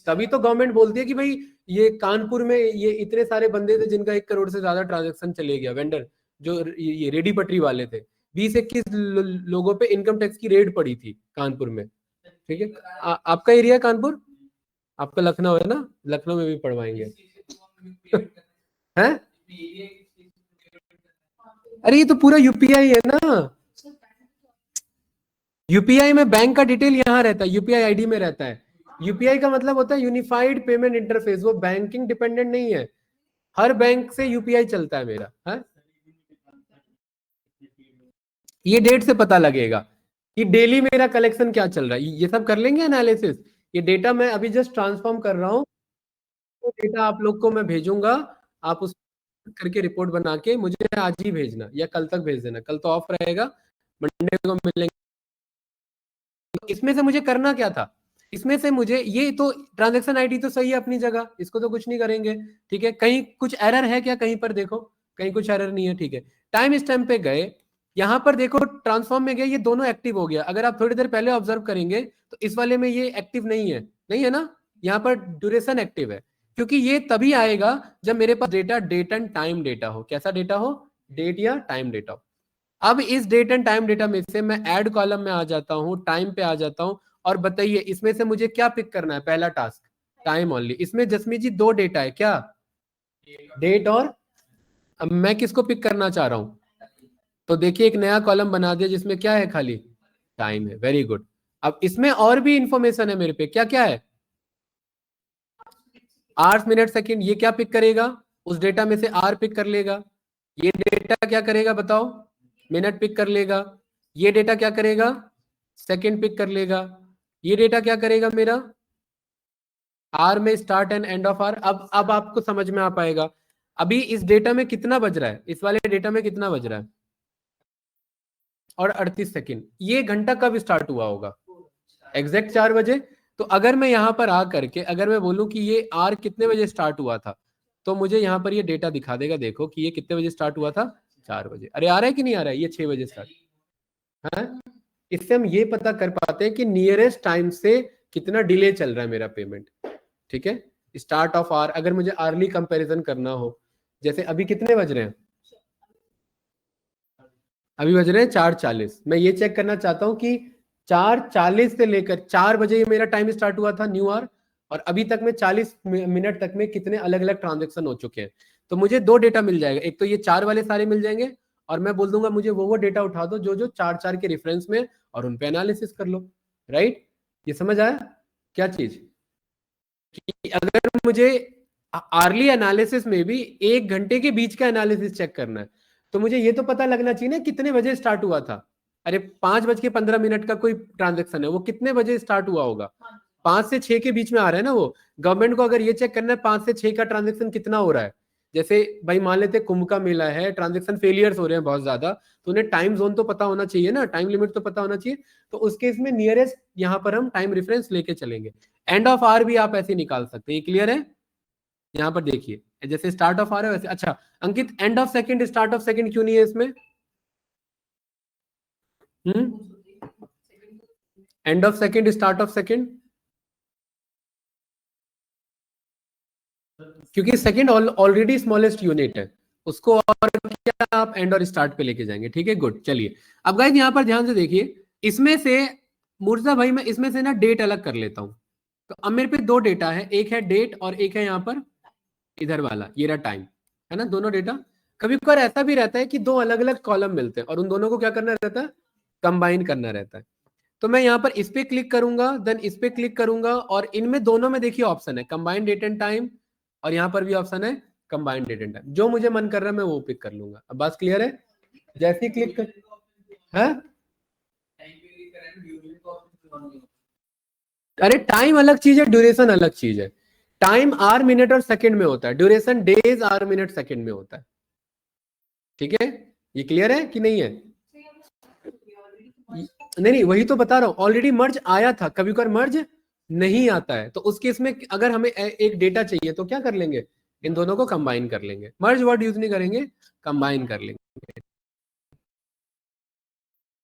तभी तो गवर्नमेंट बोलती है कि भाई ये कानपुर में ये इतने सारे बंदे थे जिनका 1 करोड़ से ज्यादा ट्रांजेक्शन चले गया, वेंडर जो ये रेडी पटरी वाले थे, 20-21 लोगों पे इनकम टैक्स की रेड पड़ी थी कानपुर में, ठीक है। आपका एरिया कानपुर, आपका लखनऊ है ना, लखनऊ में भी पढ़वाएंगे हैं। अरे ये तो पूरा यूपीआई है ना, यूपीआई में बैंक का डिटेल यहाँ रहता है, यूपीआई आईडी में रहता है। यूपीआई का मतलब होता है यूनिफाइड पेमेंट इंटरफेस, वो बैंकिंग डिपेंडेंट नहीं है, हर बैंक से यूपीआई चलता है मेरा है? ये डेट से पता लगेगा कि डेली मेरा कलेक्शन क्या चल रहा है, ये सब कर लेंगे एनालिसिस। ये डेटा मैं अभी जस्ट ट्रांसफॉर्म कर रहा हूँ, तो डेटा आप लोग को मैं भेजूंगा, आप उस करके रिपोर्ट बना के मुझे आज ही भेजना या कल तक भेज देना, कल तो ऑफ रहेगा, मंडे को मिलेंगे। इसमें से मुझे करना क्या था, इसमें से मुझे ये तो ट्रांजैक्शन आईडी तो सही है अपनी जगह, इसको तो कुछ नहीं करेंगे, ठीक है। कहीं कुछ एरर है क्या, कहीं पर देखो, कहीं कुछ एरर नहीं है, ठीक है। टाइम स्टैम्प पे गए, यहां पर देखो ट्रांसफॉर्म में गए, ये दोनों एक्टिव हो गया। अगर आप थोड़ी देर पहले ऑब्जर्व करेंगे तो इस वाले में ये एक्टिव नहीं है, नहीं है ना, यहाँ पर ड्यूरेशन एक्टिव है, क्योंकि ये तभी आएगा जब मेरे पास data date and time data हो। कैसा डेटा हो, डेट या टाइम डेटा हो। अब इस डेट एंड टाइम डेटा में से मैं ऐड कॉलम में आ जाता हूं, टाइम पे आ जाता हूं, और बताइए इसमें से मुझे क्या पिक करना है। पहला टास्क टाइम ओनली, इसमें जसमी जी 2 डेटा है क्या, डेट और, अब मैं किसको पिक करना चाह रहा हूं, तो देखिए एक नया कॉलम बना दिया जिसमें क्या है, खाली टाइम है, वेरी गुड। अब इसमें और भी इंफॉर्मेशन है मेरे पे, क्या क्या है, आवर्स मिनट सेकंड, ये क्या पिक करेगा, उस डेटा में से आर पिक कर लेगा। ये डेटा क्या करेगा बताओ, मिनट पिक कर लेगा। ये डेटा क्या करेगा, सेकंड पिक कर लेगा। ये डेटा क्या करेगा मेरा, आर में start and end of R. अब आपको समझ में आ पाएगा। अभी इस डेटा में कितना बज रहा है, इस वाले डेटा में कितना बज रहा है, और 38 सेकंड। ये घंटा कब स्टार्ट हुआ होगा? एग्जैक्ट 4 बजे। तो अगर मैं यहाँ पर आ करके अगर मैं बोलूं कि ये आर कितने बजे स्टार्ट हुआ था, तो मुझे यहाँ पर ये डेटा दिखा देगा। देखो कि ये कितने बजे स्टार्ट हुआ था, 4 बजे। अरे आ रहा है कि नहीं आ रहा है? ये 6 बजे स्टार्ट है। इससे हम ये पता कर पाते हैं कि नियरेस्ट टाइम से कितना डिले चल रहा है मेरा पेमेंट। ठीक है, स्टार्ट ऑफ आर। अगर मुझे आर्ली कंपैरिजन करना हो, जैसे अभी कितने बज रहे हैं? अभी बज रहे हैं 4:40। मैं ये चेक करना चाहता हूँ कि 4:40 से लेकर 4 बजे मेरा टाइम स्टार्ट हुआ था न्यू आवर, और अभी तक में 40 मिनट तक में कितने अलग अलग ट्रांजेक्शन हो चुके हैं। तो मुझे 2 डेटा मिल जाएगा। एक तो ये 4 वाले सारे मिल जाएंगे, और मैं बोल दूंगा मुझे वो डेटा उठा दो जो जो 4 के रेफरेंस में, और उन पे एनालिसिस कर लो। राइट, ये समझ आया क्या चीज? कि अगर मुझे आर्ली एनालिसिस में भी 1 घंटे के बीच का एनालिसिस चेक करना है, तो मुझे ये तो पता लगना चाहिए ना कितने बजे स्टार्ट हुआ था। अरे 5:15 का कोई ट्रांजेक्शन है, वो कितने बजे स्टार्ट हुआ होगा? 5 से 6 के बीच में आ रहा है ना वो। गवर्नमेंट को अगर ये चेक करना है 5 से 6 का ट्रांजेक्शन कितना हो रहा है, जैसे भाई मान लेते कुंभ का मेला है, ट्रांजेक्शन फेलियर्स हो रहे हैं बहुत ज्यादा, तो उन्हें टाइम जोन तो पता होना चाहिए ना, टाइम लिमिट तो पता होना चाहिए। तो उस केस में नियरेस्ट यहाँ पर हम टाइम रेफरेंस लेके चलेंगे। एंड ऑफ आर भी आप ऐसे निकाल सकते हैं। क्लियर है? यहाँ पर देखिए जैसे स्टार्ट ऑफ आर है वैसे। अच्छा Ankit, end of second start of second क्यों नहीं है इसमें? End of second start of second, क्योंकि सेकंड ऑलरेडी स्मॉलेस्ट यूनिट है, उसको और क्या आप एंड और स्टार्ट पे लेके जाएंगे। ठीक है, गुड। चलिए अब गाइस यहाँ पर ध्यान से देखिए, इसमें से मुर्जा भाई मैं इसमें से ना डेट अलग कर लेता हूं। तो अब मेरे पे 2 डेटा है, एक है डेट और एक है यहाँ पर इधर वाला, ये रहा टाइम, है ना, दोनों डेटा। कभी कभार ऐसा भी रहता है कि 2 अलग अलग कॉलम मिलते हैं और उन दोनों को क्या करना रहता है? कंबाइन करना रहता है। तो मैं यहाँ पर इस पे क्लिक करूंगा, देन इस पे क्लिक करूंगा, और इनमें दोनों में देखिए ऑप्शन है कंबाइंड डेट एंड टाइम, और यहाँ पर भी ऑप्शन है कंबाइंड डेट एंड टाइम। जो मुझे मन कर रहा है मैं वो पिक कर लूंगा। अब बात क्लियर है? जैसे ही क्लिक कर, है अरे टाइम अलग चीज है, ड्यूरेशन अलग चीज है। टाइम आर मिनट और सेकंड में होता है, duration days hour minute second में होता है। ठीक है, ये क्लियर है कि नहीं है? नहीं नहीं, वही तो बता रहा हूं, ऑलरेडी मर्ज आया था, कभी कभार मर्ज नहीं आता है, तो उस केस में अगर हमें एक डेटा चाहिए तो क्या कर लेंगे? इन दोनों को कंबाइन कर लेंगे। मर्ज वर्ड यूज नहीं करेंगे, कंबाइन कर लेंगे।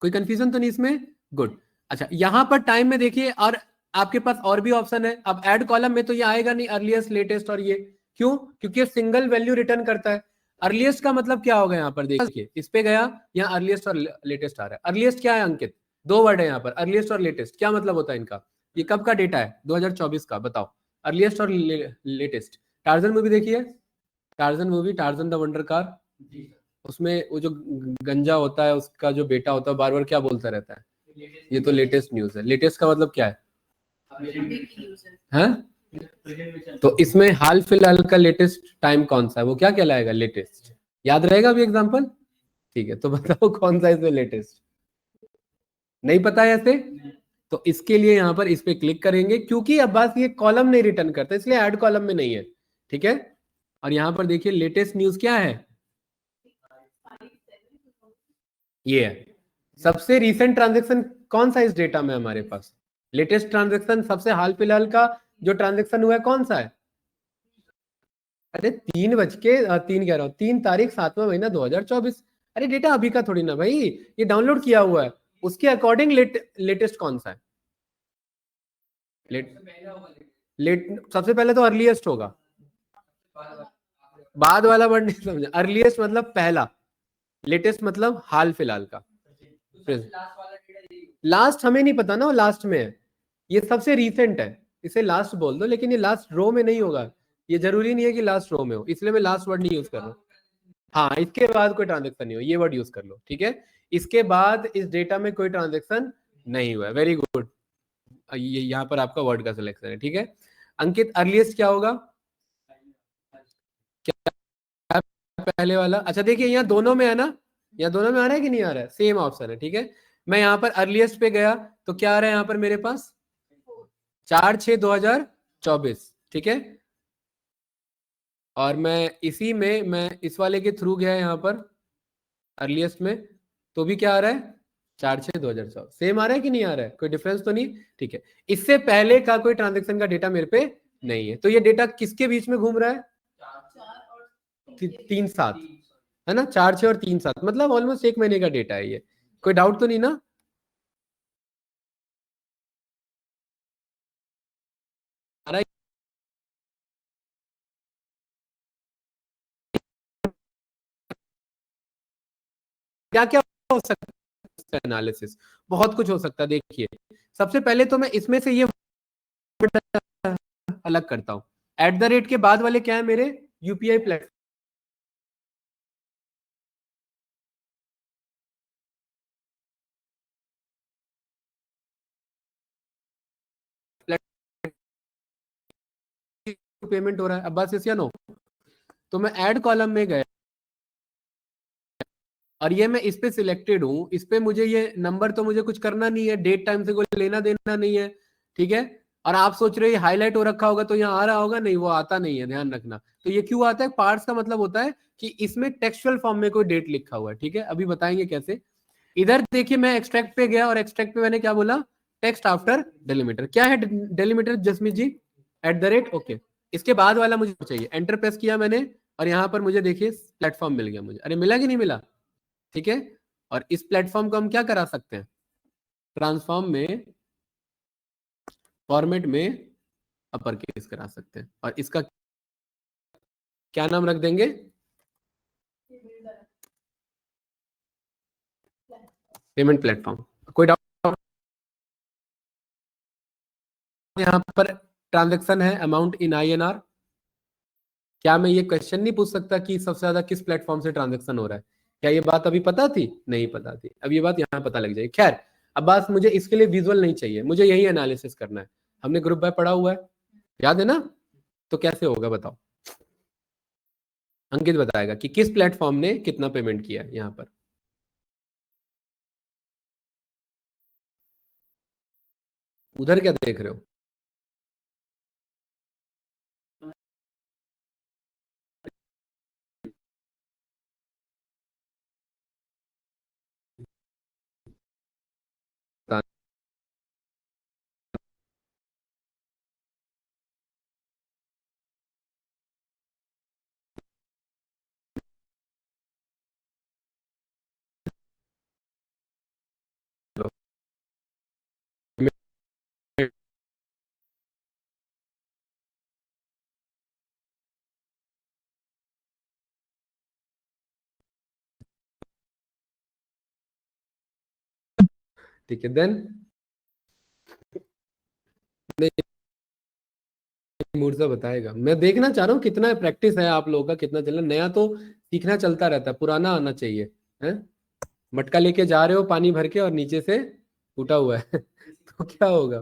कोई कंफ्यूजन तो नहीं इसमें? गुड। अच्छा यहां पर टाइम में देखिए, और आपके पास और भी ऑप्शन है। अब ऐड कॉलम में तो ये आएगा नहीं अर्लीस्ट लेटेस्ट, और ये क्यों? क्योंकि सिंगल वैल्यू रिटर्न करता है। अर्लीस्ट का मतलब क्या होगा? यहाँ पर देखिए, इस पे गया, यहाँ अर्लीस्ट और लेटेस्ट आ रहा है। अर्लीस्ट क्या है अंकित? 2 वर्ड है यहाँ पर, अर्लीस्ट और लेटेस्ट। क्या मतलब होता है इनका? ये कब का डेटा है? 2024 का। बताओ, अर्लीस्ट और लेटेस्ट। टार्जन मूवी देखिए, torsion movie, Tarzan the wonder car, उसमें वो जो गंजा होता है उसका जो बेटा होता है बार बार क्या बोलता रहता है? ये तो लेटेस्ट न्यूज है। लेटेस्ट का मतलब क्या है? हैं? तो इसमें हाल फिलहाल का लेटेस्ट टाइम कौन सा है? वो क्या कहलाएगा? लेटेस्ट। याद रहेगा अभी एग्जांपल? ठीक है, तो बताओ कौन सा इसमें लेटेस्ट? नहीं पता है ऐसे? तो इसके लिए यहाँ पर इस पे क्लिक करेंगे, क्योंकि अब बस ये कॉलम नहीं रिटर्न करता, इसलिए ऐड कॉलम में नहीं है। ठीक है, और यहाँ पर देखिए लेटेस्ट न्यूज क्या है? ये है सबसे रीसेंट ट्रांजेक्शन। कौन सा इस डेटा में हमारे पास लेटेस्ट ट्रांजेक्शन? सबसे हाल फिलहाल का जो ट्रांजेक्शन हुआ है कौन सा है? अरे 3 कह रहा हूँ, 3 तारीख 7वां महीना 2024। अरे डेटा अभी का थोड़ी ना भाई, ये डाउनलोड किया हुआ है। उसके अकॉर्डिंग लेटेस्ट कौन सा है? लेट सबसे पहले तो अर्लीस्ट होगा। बाद वाला वर्ड नहीं समझा। अर्लीस्ट मतलब पहला, लेटेस्ट मतलब हाल फिलहाल का। लास्ट हमें नहीं पता ना, वो लास्ट में है। ये सबसे रीसेंट है, इसे लास्ट बोल दो, लेकिन ये लास्ट रो में नहीं होगा। ये जरूरी नहीं है कि लास्ट रो में हो, इसलिए मैं लास्ट वर्ड नहीं यूज कर रहा हूँ। हाँ, इसके बाद कोई ट्रांजेक्शन नहीं हो, ये वर्ड यूज कर लो। ठीक है, इसके बाद इस डेटा में कोई ट्रांजेक्शन नहीं हुआ है। वेरी गुड, ये यहाँ पर आपका वर्ड का सिलेक्शन है। ठीक है अंकित, अर्लीस्ट क्या होगा? क्या पहले वाला? अच्छा देखिए यहाँ दोनों में है ना, यहाँ दोनों में आ रहा है कि नहीं आ रहा है? सेम ऑप्शन है। ठीक है, मैं यहाँ पर अर्लीस्ट पे गया तो क्या आ रहा है यहाँ पर मेरे पास? 4/6/2024। ठीक है, और मैं इसी में मैं इस वाले के थ्रू गया यहाँ पर अर्लीस्ट में, तो भी क्या आ रहा है? 4/6/2014 सेम आ रहा है कि नहीं आ रहा है, कोई डिफरेंस तो नहीं? ठीक है, इससे पहले का कोई ट्रांजेक्शन का डेटा मेरे पे नहीं है, तो ये डेटा किसके बीच में घूम रहा है? 3/7 है ना, 4/6 और 3/7 मतलब ऑलमोस्ट 1 महीने का डेटा है ये। कोई डाउट तो नहीं ना? क्या क्या हो सकता है एनालिसिस? बहुत कुछ हो सकता है। देखिए, सबसे पहले तो मैं इसमें से ये अलग करता हूं। @ के बाद वाले क्या है मेरे? UPI platform. पेमेंट हो रहा है, अब बात या नो? तो मैं ऐड कॉलम में गया और ये मैं इस पे सिलेक्टेड हूं, इस पे मुझे ये नंबर तो मुझे कुछ करना नहीं है, डेट टाइम से कोई लेना देना नहीं है, ठीक है। और आप सोच रहे हो ये हाईलाइट हो रखा होगा तो यहाँ आ रहा होगा, नहीं वो आता नहीं है, ध्यान रखना। तो ये क्यों आता है? पार्ट्स का मतलब होता है कि इसमें टेक्सचुअल फॉर्म में कोई डेट लिखा हुआ है, ठीक है। अभी बताएंगे कैसे। इधर देखिए, मैं एक्सट्रैक्ट पे गया और एक्सट्रैक्ट पे मैंने क्या बोला? Text after delimiter. क्या है डेलीमीटर जसमीत जी? @ ओके। इसके बाद वाला मुझे चाहिए, एंटर प्रेस किया मैंने और यहाँ पर मुझे देखिए प्लेटफॉर्म मिल गया मुझे। अरे मिला कि नहीं मिला? ठीक है। और इस प्लेटफॉर्म को हम क्या करा सकते हैं? ट्रांसफॉर्म में, फॉर्मेट में अपर केस करा सकते हैं। और इसका क्या नाम रख देंगे? Payment platform. कोई डाउट? यहाँ पर ट्रांजेक्शन है अमाउंट इन INR। क्या मैं ये क्वेश्चन नहीं पूछ सकता कि सबसे ज्यादा किस प्लेटफॉर्म से ट्रांजेक्शन हो रहा है? क्या ये बात अभी पता थी? नहीं पता थी, अब ये बात यहाँ पता लग जाएगी। खैर, अब बात मुझे इसके लिए विजुअल नहीं चाहिए, मुझे यही एनालिसिस करना है। हमने ग्रुप बाय पढ़ा हुआ है, याद है ना? तो कैसे होगा बताओ? अंकित बताएगा कि किस प्लेटफॉर्म ने कितना पेमेंट किया है यहाँ पर। उधर क्या देख रहे हो? ठीक है, देन मूर्जा बताएगा। मैं देखना चाह रहा हूँ कितना प्रैक्टिस है आप लोगों का, कितना चलना। नया तो सीखना चलता रहता है, पुराना आना चाहिए। है मटका लेके जा रहे हो पानी भर के और नीचे से टूटा हुआ है तो क्या होगा?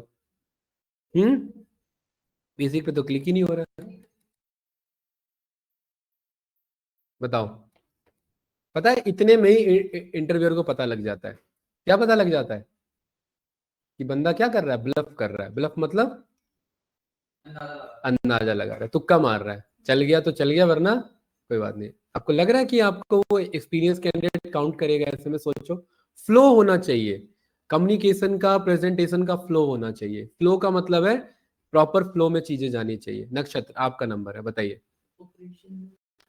बेसिक पे तो क्लिक ही नहीं हो रहा है। बताओ। पता है, इतने में ही इंटरव्यूअर को पता लग जाता है। क्या पता लग जाता है? कि बंदा क्या कर रहा है? ब्लफ कर रहा है। ब्लफ मतलब अंदाजा लगा रहा है, तुक्का मार रहा है। चल गया तो चल गया, वरना कोई बात नहीं। आपको लग रहा है कि आपको वो एक्सपीरियंस कैंडिडेट काउंट करेगा? ऐसे में सोचो, फ्लो होना चाहिए कम्युनिकेशन का, प्रेजेंटेशन का फ्लो होना चाहिए। फ्लो का मतलब है प्रॉपर फ्लो में चीजें जानी चाहिए। नक्षत्र आपका नंबर है, बताइए।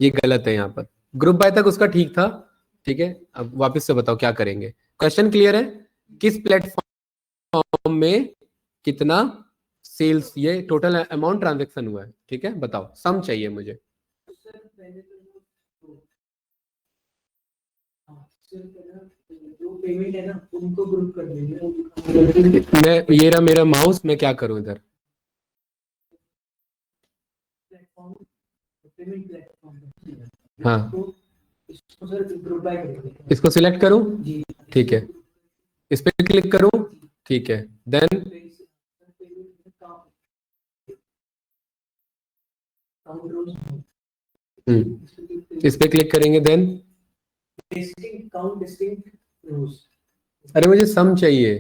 ये गलत है यहाँ पर। ग्रुप बाय तक उसका ठीक था, ठीक है। अब वापस से बताओ क्या करेंगे। क्वेश्चन क्लियर है? किस प्लेटफॉर्म में कितना सेल्स, ये टोटल अमाउंट ट्रांजेक्शन हुआ है, ठीक है। बताओ, सम चाहिए मुझे। जो पेमेंट है ना उनको ग्रुप कर देंगे। मैं ये रहा मेरा माउस, मैं क्या करूं इधर? हाँ, इसको सिलेक्ट करूं? ठीक है, इस पे क्लिक करूं? ठीक है, देन इस पे क्लिक करेंगे, देन अरे मुझे सम चाहिए।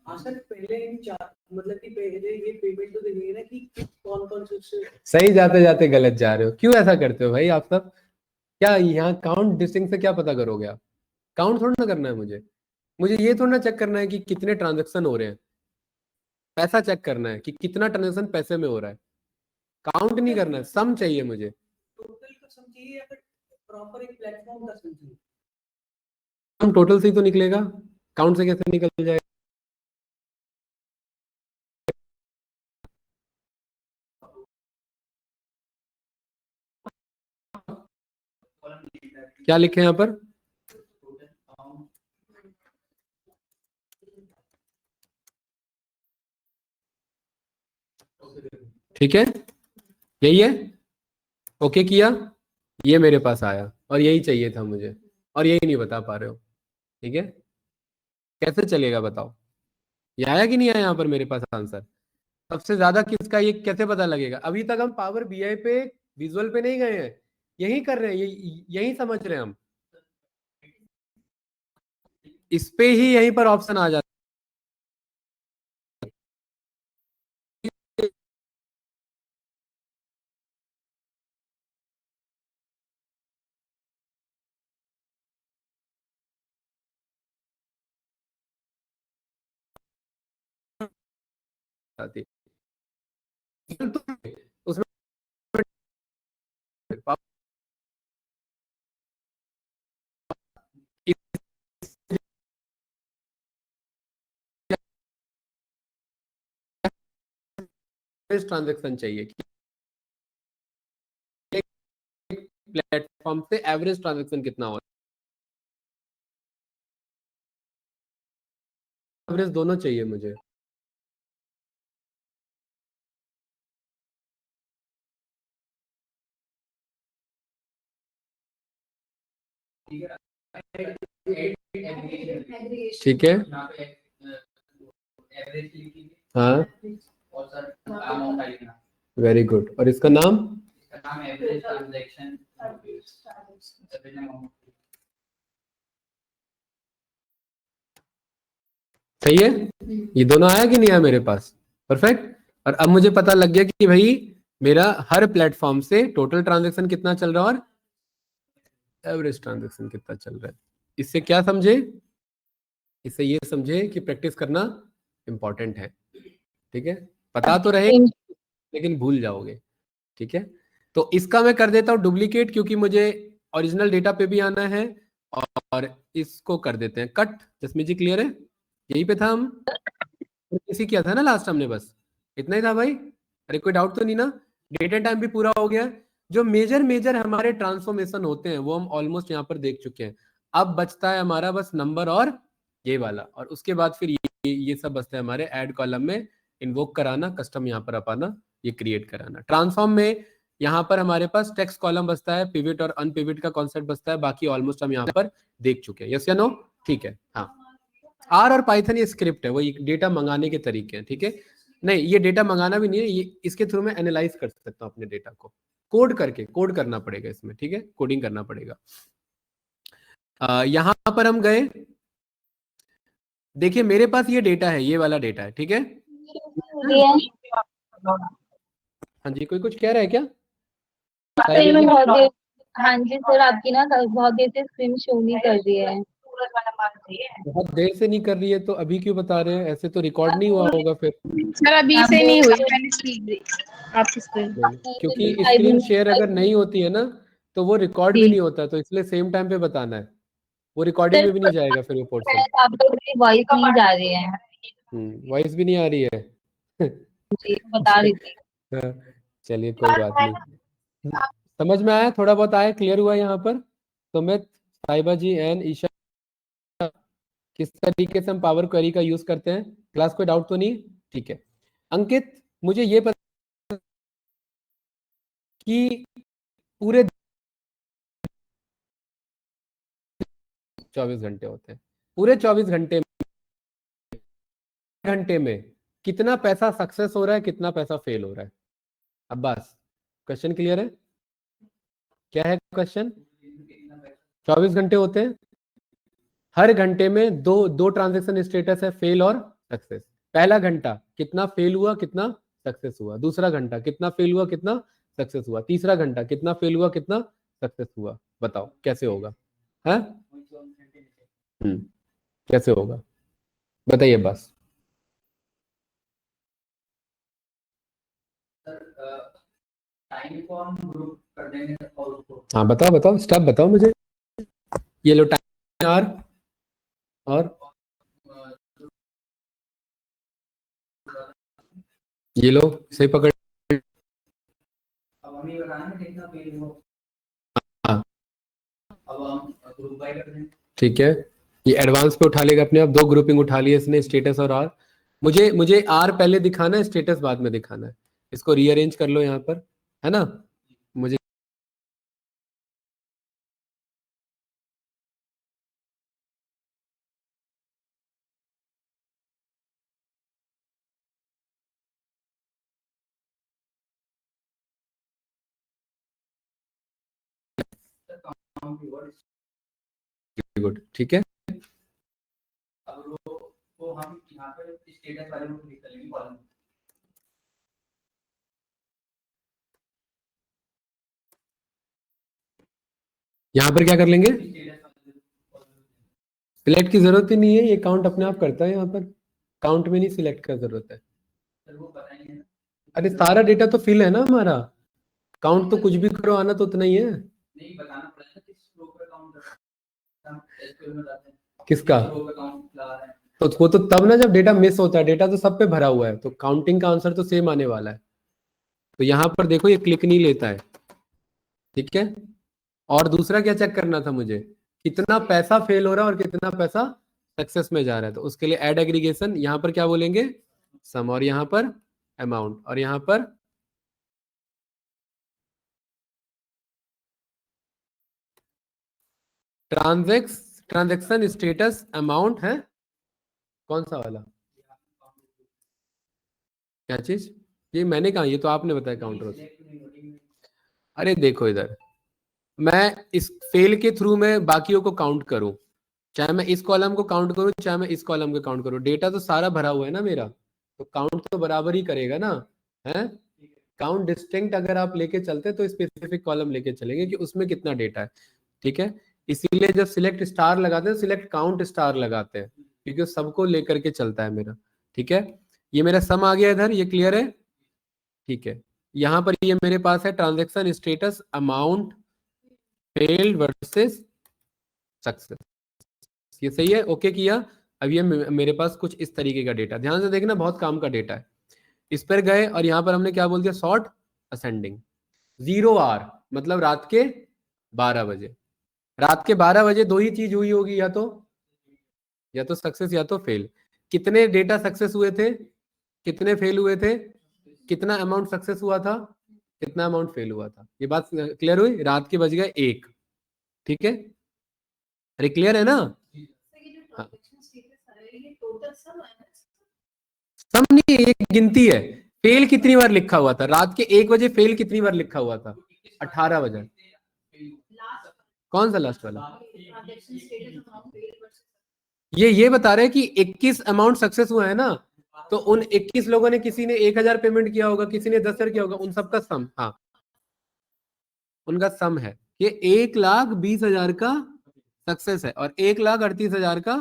पहले मतलब कि पहले ये पेमेंट तो देंगे ना कि कौन कौन से। सही जाते जाते गलत जा रहे हो, क्यों ऐसा करते हो भाई आप सब? क्या यहाँ काउंट डिस्टिंग से क्या पता करोगे आप? काउंट थोड़ा ना करना है मुझे। मुझे ये थोड़ा चेक करना है कि कितने ट्रांजेक्शन हो रहे हैं, पैसा चेक करना है कि कितना ट्रांजेक्शन पैसे में हो रहा है, काउंट नहीं करना है, सम चाहिए मुझे। टोटल का सम चाहिए या फिर प्रॉपर एक प्लेटफॉर्म का सम चाहिए? हम टोटल से ही तो निकलेगा, काउंट से कैसे निकल जाएगा? क्या लिखे यहाँ पर? ठीक है, यही है, ओके किया, ये मेरे पास आया और यही चाहिए था मुझे, और यही नहीं बता पा रहे हो। ठीक है, कैसे चलेगा बताओ? ये आया कि नहीं आया यहाँ पर मेरे पास आंसर? सबसे ज्यादा किसका, ये कैसे पता लगेगा? अभी तक हम पावर बीआई पे, विजुअल पे नहीं गए हैं, यही कर रहे हैं, यही समझ रहे हैं हम। इस पे ही यहीं पर ऑप्शन आ जाता है। उसमें ट्रांजेक्शन चाहिए कि प्लेटफॉर्म से एवरेज ट्रांजेक्शन कितना हो, एवरेज दोनों चाहिए मुझे। ठीक है, हाँ, वेरी गुड। और इसका नाम? सही है, ये दोनों आया कि नहीं आया मेरे पास? परफेक्ट। और अब मुझे पता लग गया कि भाई मेरा हर प्लेटफॉर्म से टोटल ट्रांजैक्शन कितना चल रहा है और एवरेज ट्रांजैक्शन कितना चल रहा है। इससे क्या समझे? इससे ये समझे कि प्रैक्टिस करना इंपॉर्टेंट है। ठीक है, पता तो रहे लेकिन भूल जाओगे। ठीक है, तो इसका मैं कर देता हूं डुप्लीकेट, क्योंकि मुझे ओरिजिनल डेटा पे भी आना है, और इसको कर देते हैं कट। जसमीत जी क्लियर है? यही पे था हम, इसी किया था ना लास्ट हमने, बस इतना ही था भाई। अरे कोई डाउट तो नहीं ना? डेट एंड टाइम भी पूरा हो गया। जो मेजर मेजर हमारे ट्रांसफॉर्मेशन होते हैं वो हम ऑलमोस्ट यहाँ पर देख चुके हैं। अब बचता है हमारा बस नंबर और ये वाला, और उसके बाद फिर ये सब बचता है हमारे ऐड कॉलम में इन्वोक कराना, कस्टम यहाँ पर अपाना, ये क्रिएट कराना। ट्रांसफॉर्म में यहाँ पर हमारे पास टेक्स्ट कॉलम बचता है, पिविट और अनपिविट का कॉन्सेप्ट बचता है, बाकी ऑलमोस्ट हम यहाँ पर देख चुके हैं। यस या नो? ठीक है, हाँ। आर और पाइथन ये स्क्रिप्ट है, वो डेटा मंगाने के तरीके हैं। ठीक है, नहीं ये डेटा मंगाना भी नहीं है, ये इसके थ्रू मैं एनालाइज कर सकता हूँ अपने डेटा को, कोड करके, कोड करना पड़ेगा इसमें। ठीक है, कोडिंग करना पड़ेगा। यहां पर हम गए, देखिए मेरे पास ये डेटा है, ये वाला डेटा है। ठीक है, हाँ जी, कोई कुछ कह रहा है क्या? हाँ जी सर, आपकी ना बहुत देर से स्क्रीन शो नहीं कर रही है। बहुत देर से नहीं कर रही है तो अभी क्यों बता रहे हैं? ऐसे तो रिकॉर्ड नहीं हुआ होगा फिर। सर अभी से नहीं हुई मैंने स्क्रीन आपकी स्क्रीन। क्योंकि स्क्रीन शेयर अगर नहीं होती है ना तो वो रिकॉर्ड भी नहीं होता, तो इसलिए सेम टाइम पे बताना है, वो रिकॉर्डिंग में भी नहीं जाएगा फिर वो पोर्शन। आप लोग की वॉइस नहीं जा रही है वॉइस भी नहीं आ रही है। जी, बता रही थी। हाँ, चलिए कोई बात नहीं, समझ में आया, थोड़ा बहुत आया, क्लियर हुआ यहाँ पर। तो मैं साहिबा जी एंड ईशा, किस तरीके से हम पावर क्वेरी का यूज करते हैं, क्लास कोई डाउट तो नहीं? ठीक है, अंकित मुझे ये पता कि पूरे 24 घंटे होते हैं, पूरे 24 घंटे में कितना पैसा सक्सेस हो रहा है, कितना पैसा फेल हो रहा है? अब्बास, क्वेश्चन क्लियर है? क्या है क्वेश्चन? 24 घंटे होते हैं, हर घंटे में दो दो ट्रांजेक्शन स्टेटस है, फेल और सक्सेस। पहला घंटा कितना फेल हुआ, कितना सक्सेस हुआ, दूसरा घंटा कितना फेल हुआ, कितना सक्सेस हुआ, तीसरा घंटा कितना फेल हुआ, कितना सक्सेस हुआ। बताओ कैसे होगा? है कैसे होगा बताइए बस। टाइम को हम ग्रुप कर देंगे और उसको हाँ बताओ बताओ स्टेप बताओ मुझे। ये लो टाइम और ये लो सही पकड़। अब हम ये बताएंगे कितना पेज हो। हाँ अब हम ग्रुप बाय कर देंगे। ठीक है, ये एडवांस पे उठा लेगा अपने आप। दो ग्रुपिंग उठा ली है इसने, स्टेटस और आर। मुझे मुझे आर पहले दिखाना है, स्टेटस बाद में दिखाना है। इसको रीअरेंज कर लो यहाँ पर, है ना। मुझे गुड ठीक है। अब रो को हम यहाँ पे स्टेटस वाले को क्लिक करेंगे कॉलम। यहाँ पर क्या कर लेंगे, सिलेक्ट की जरूरत ही नहीं है, ये काउंट अपने आप करता है। यहाँ पर काउंट में नहीं सिलेक्ट का जरूरत है। वो बताएंगे ना। अरे सारा डेटा तो फिल है ना हमारा, काउंट तो कुछ भी करो, आना तो उतना ही है। नहीं बताना पड़ेगा किस रो पे काउंट कर रहे हैं। हम एसक्यूएल में जाते हैं किसका, रो पे काउंट लगा रहे हैं। तो वो तो तब ना जब डेटा मिस होता है। डेटा तो सब पे भरा हुआ है, तो काउंटिंग का आंसर तो सेम आने वाला है। तो यहाँ पर देखो ये क्लिक नहीं लेता है, ठीक है। और दूसरा क्या चेक करना था मुझे, कितना पैसा फेल हो रहा है और कितना पैसा सक्सेस में जा रहा है। तो उसके लिए ऐड एग्रीगेशन, यहाँ पर क्या बोलेंगे, सम, और यहाँ पर अमाउंट, और यहाँ पर ट्रांजेक्शन स्टेटस अमाउंट है। कौन सा वाला, क्या चीज, ये मैंने कहा, ये तो आपने बताया काउंटर। अरे देखो इधर, मैं इस फेल के थ्रू में बाकियों को काउंट करूं, चाहे मैं इस कॉलम को काउंट करूं चाहे मैं इस कॉलम को काउंट करूं, डेटा तो सारा भरा हुआ है ना मेरा, तो काउंट तो बराबर ही करेगा ना, है। काउंट डिस्टिंक्ट अगर आप लेके चलते तो स्पेसिफिक कॉलम लेके चलेंगे कि उसमें कितना डेटा है, ठीक है। इसीलिए जब सिलेक्ट स्टार लगाते हैं, सिलेक्ट काउंट स्टार लगाते हैं, क्योंकि सबको लेकर के चलता है मेरा, ठीक है। ये मेरा सम आ गया इधर, ये क्लियर है, ठीक है। यहाँ पर ये मेरे पास है transaction status amount failed versus success, ये सही है, ओके किया। अब ये मेरे पास कुछ इस तरीके का डेटा, ध्यान से देखना, बहुत काम का डेटा है। इस पर गए और यहाँ पर हमने क्या बोल दिया, शॉर्ट असेंडिंग, 0 आवर मतलब रात के 12 बजे। रात के 12 बजे दो ही चीज हुई होगी, या तो सक्सेस या तो फेल। कितने डेटा सक्सेस हुए थे, कितने फेल हुए थे, कितना अमाउंट सक्सेस हुआ था, कितना अमाउंट फेल हुआ था। ये बात क्लियर हुई, रात के बज गए 1, ठीक है। अरे क्लियर है ना। हाँ। सम नहीं, एक गिनती है। फेल कितनी बार लिखा हुआ था, रात के 1 बजे फेल कितनी बार लिखा हुआ था, 18 बजे। कौन सा लास्ट वाला, ये बता रहे हैं कि 21 अमाउंट सक्सेस हुआ है ना, तो उन 21 लोगों ने, किसी ने 1000 पेमेंट किया होगा, किसी ने 10,000 किया होगा, उन सबका सम, हाँ उनका सम है। ये 1,20,000 का सक्सेस है और 1,38,000 का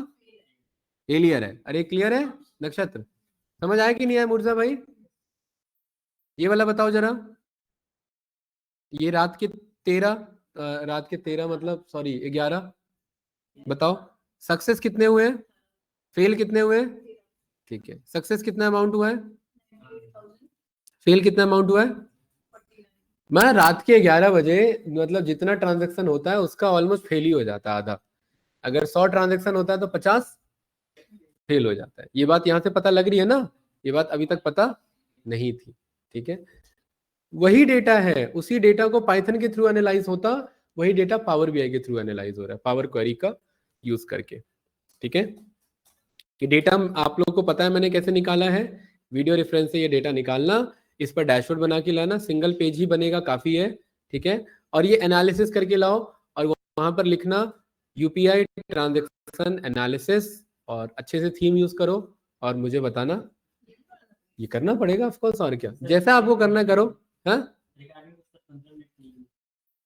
फेलियर है। अरे क्लियर है नक्षत्र, समझ आया कि नहीं आया मुर्जा भाई। ये वाला बताओ जरा, ये रात के 13 मतलब सॉरी 11, बताओ सक्सेस कितने हुए, फेल कितने हुए, ठीक है। सक्सेस कितना अमाउंट हुआ है, फेल कितना अमाउंट हुआ है। मैं रात के 11 बजे मतलब जितना ट्रांजेक्शन होता है उसका ऑलमोस्ट फेल ही हो जाता है आधा। अगर 100 ट्रांजेक्शन होता है तो 50 फेल हो जाता है। ये बात यहाँ से पता लग रही है ना, ये बात अभी तक पता नहीं थी, ठीक है। वही डेटा है, उसी डेटा को पाइथन के थ्रू एनालाइज होता, वही डेटा पावर बीआई के थ्रू एनालाइज हो रहा है, पावर क्वेरी का यूज करके, ठीक है। कि डेटा आप लोगों को पता है मैंने कैसे निकाला है, वीडियो रेफरेंस से ये डेटा निकालना, इस पर डैशबोर्ड बना के लाना, सिंगल पेज ही बनेगा काफी है, ठीक है। और ये एनालिसिस करके लाओ और वहां पर लिखना यूपीआई ट्रांजेक्शन एनालिसिस, और अच्छे से थीम यूज करो और मुझे बताना। ये करना पड़ेगा ऑफकोर्स, और क्या, जैसा आपको करना है करो। हाँ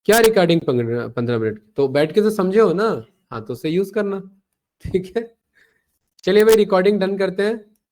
क्या रिकॉर्डिंग 15 मिनट, तो बैठ के तो समझे हो ना, हाँ तो उसे यूज करना, ठीक है। चलिए भाई रिकॉर्डिंग डन करते हैं।